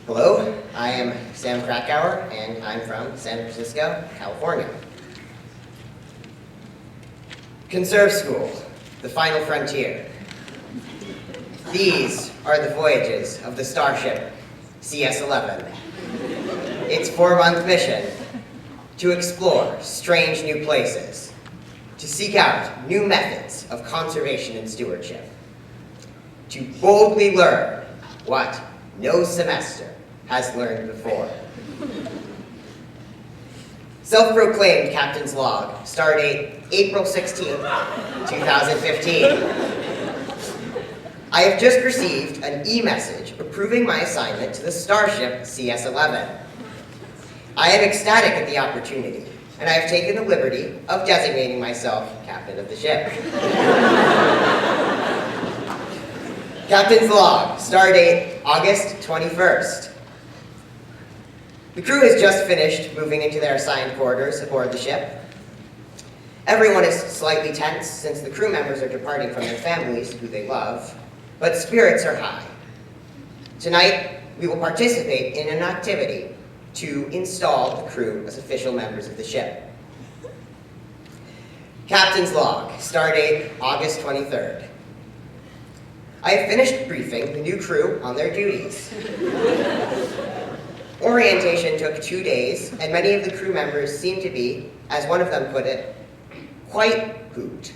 Hello, I am Sam Krakaur, and I'm from San Francisco, California. Conserve School, the final frontier. These are the voyages of the starship CS-11. Its 4-month mission: to explore strange new places, to seek out new methods of conservation and stewardship, to boldly learn what no semester has learned before. Self-proclaimed Captain's Log, stardate April 16, 2015. I have just received an e-message approving my assignment to the starship CS-11. I am ecstatic at the opportunity, and I have taken the liberty of designating myself captain of the ship. Captain's Log, stardate August 21st. The crew has just finished moving into their assigned quarters aboard the ship. Everyone is slightly tense since the crew members are departing from their families, who they love, but spirits are high. Tonight, we will participate in an activity to install the crew as official members of the ship. Captain's Log, stardate August 23rd. I have finished briefing the new crew on their duties. Orientation took 2 days, and many of the crew members seem to be, as one of them put it, quite pooped.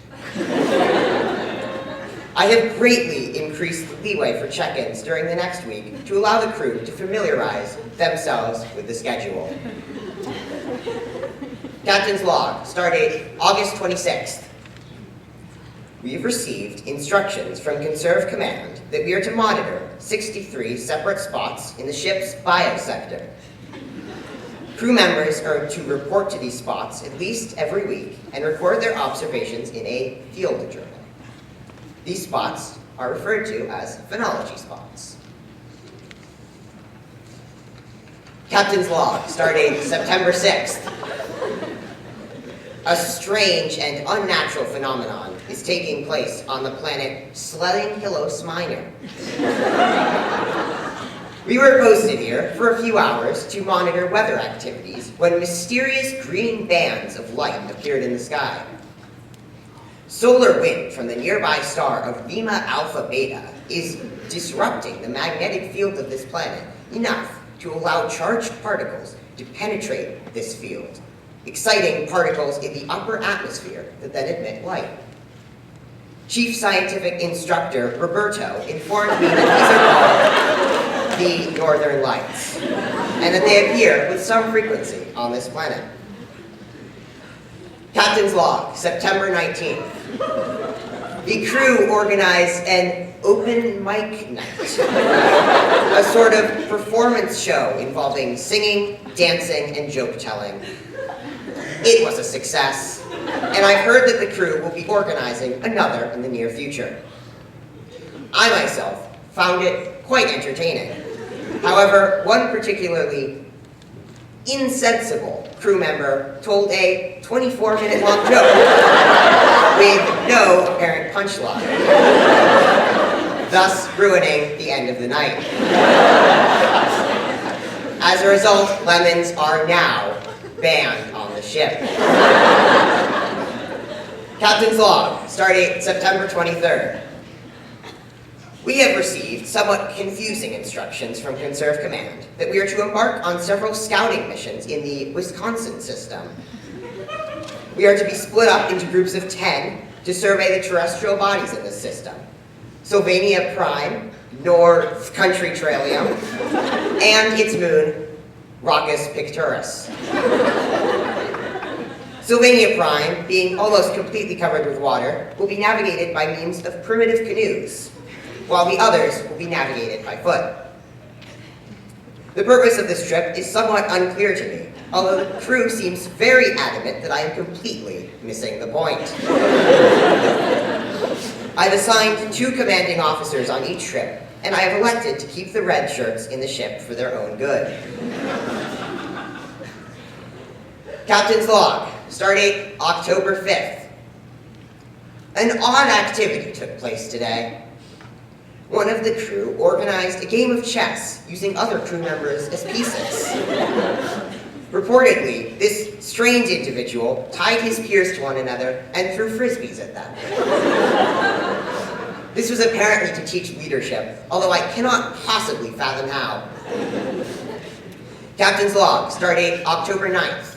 I have greatly increased the leeway for check-ins during the next week to allow the crew to familiarize themselves with the schedule. Captain's Log, stardate August 26th. We have received instructions from Conserve Command that we are to monitor 63 separate spots in the ship's biosector. Crew members are to report to these spots at least every week and record their observations in a field journal. These spots are referred to as phenology spots. Captain's Log, stardate September 6th. A strange and unnatural phenomenon is taking place on the planet Sledding-Hilos Minor. We were posted here for a few hours to monitor weather activities when mysterious green bands of light appeared in the sky. Solar wind from the nearby star of Lima Alpha Beta is disrupting the magnetic field of this planet enough to allow charged particles to penetrate this field, exciting particles in the upper atmosphere that then emit light. Chief Scientific Instructor Roberto informed me that these are called the Northern Lights, and that they appear with some frequency on this planet. Captain's Log, September 19th. The crew organized an open mic night, a sort of performance show involving singing, dancing, and joke-telling. It was a success, and I've heard that the crew will be organizing another in the near future. I myself found it quite entertaining. However, one particularly insensible crew member told a 24-minute-long joke with no apparent punchline, thus ruining the end of the night. As a result, lemons are now banned on the ship. Captain's Log, stardate September 23rd. We have received somewhat confusing instructions from Conserve Command that we are to embark on several scouting missions in the Wisconsin system. We are to be split up into groups of 10 to survey the terrestrial bodies in this system: Sylvania Prime, North Country Tralium, and its moon, Rockus Picturus. Sylvania Prime, being almost completely covered with water, will be navigated by means of primitive canoes, while the others will be navigated by foot. The purpose of this trip is somewhat unclear to me, although the crew seems very adamant that I am completely missing the point. I've assigned 2 commanding officers on each trip, and I have elected to keep the red shirts in the ship for their own good. Captain's Log, stardate October 5th. An odd activity took place today. one of the crew organized a game of chess using other crew members as pieces. Reportedly, this strange individual tied his peers to one another and threw frisbees at them. This was apparently to teach leadership, although I cannot possibly fathom how. Captain's log, stardate October 9th.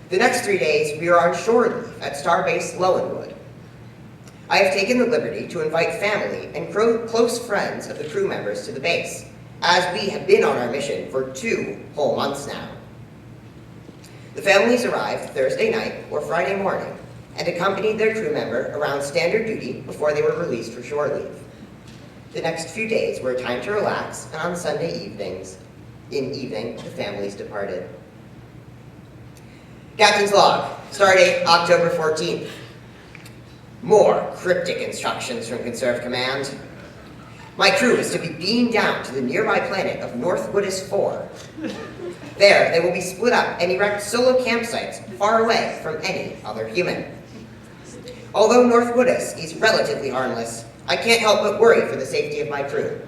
The next 3 days, we are on shore leave at Starbase Lowenwood. I have taken the liberty to invite family and close friends of the crew members to the base, as we have been on our mission for 2 whole months now. The families arrived Thursday night or Friday morning and accompanied their crew member around standard duty before they were released for shore leave. The next few days were a time to relax, and on Sunday evenings, the families departed. Captain's log, stardate October 14th. More cryptic instructions from Conserve Command. My crew is to be beamed down to the nearby planet of North Woodis 4. There, they will be split up and erect solo campsites far away from any other human. Although North Woodis is relatively harmless, I can't help but worry for the safety of my crew.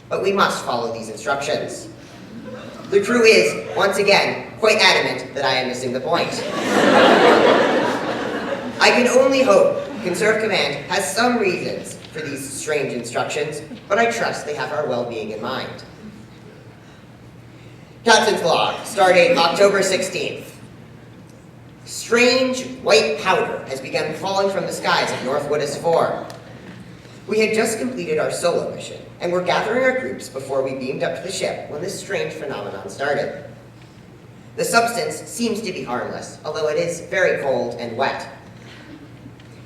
But we must follow these instructions. The crew is, once again, quite adamant that I am missing the point. I can only hope Conserve Command has some reasons for these strange instructions, but I trust they have our well-being in mind. Captain's log, stardate October 16th. Strange white powder has begun falling from the skies of North Woodis 4. We had just completed our solo mission, and were gathering our groups before we beamed up to the ship when this strange phenomenon started. The substance seems to be harmless, although it is very cold and wet.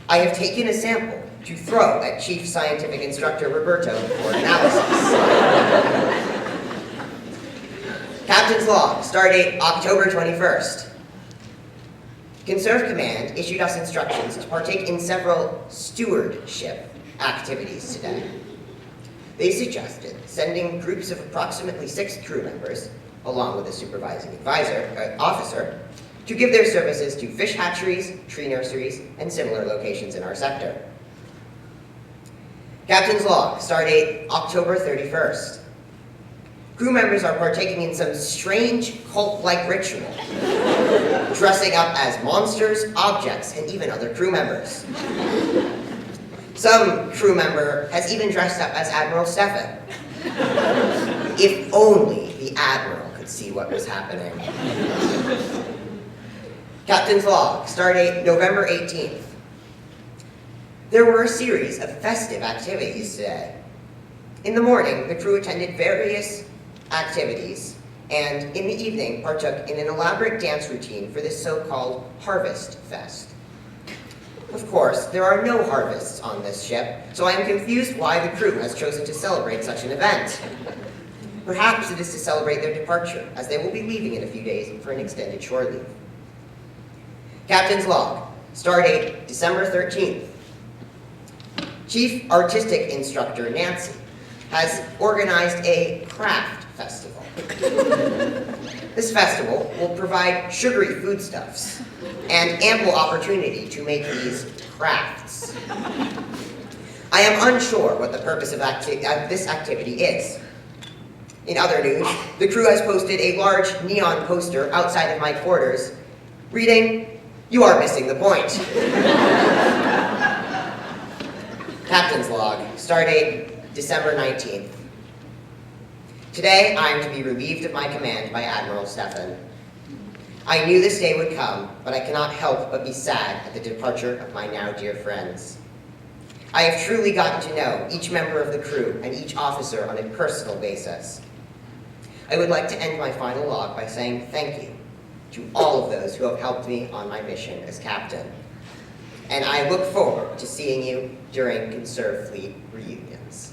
I have taken a sample to throw at Chief Scientific Instructor Roberto for analysis. Captain's log, stardate October 21st. Conserve Command issued us instructions to partake in several stewardship activities today. They suggested sending groups of approximately 6 crew members, along with a supervising officer, to give their services to fish hatcheries, tree nurseries, and similar locations in our sector. Captain's log, stardate October 31st. Crew members are partaking in some strange cult-like ritual, dressing up as monsters, objects, and even other crew members. Some crew member has even dressed up as Admiral Stefan. If only the Admiral could see what was happening. Captain's log, stardate November 18th. There were a series of festive activities today. In the morning, the crew attended various activities, and in the evening partook in an elaborate dance routine for this so-called Harvest Fest. Of course, there are no harvests on this ship, so I am confused why the crew has chosen to celebrate such an event. Perhaps it is to celebrate their departure, as they will be leaving in a few days for an extended shore leave. Captain's log, stardate December 13th. Chief Artistic Instructor Nancy has organized a craft festival. This festival will provide sugary foodstuffs and ample opportunity to make these crafts. I am unsure what the purpose of this activity is. In other news, the crew has posted a large neon poster outside of my quarters, reading, "You are missing the point." Captain's log, stardate December 19th. Today, I am to be relieved of my command by Admiral Stefan. I knew this day would come, but I cannot help but be sad at the departure of my now dear friends. I have truly gotten to know each member of the crew and each officer on a personal basis. I would like to end my final log by saying thank you to all of those who have helped me on my mission as captain. And I look forward to seeing you during Conserve Fleet reunions.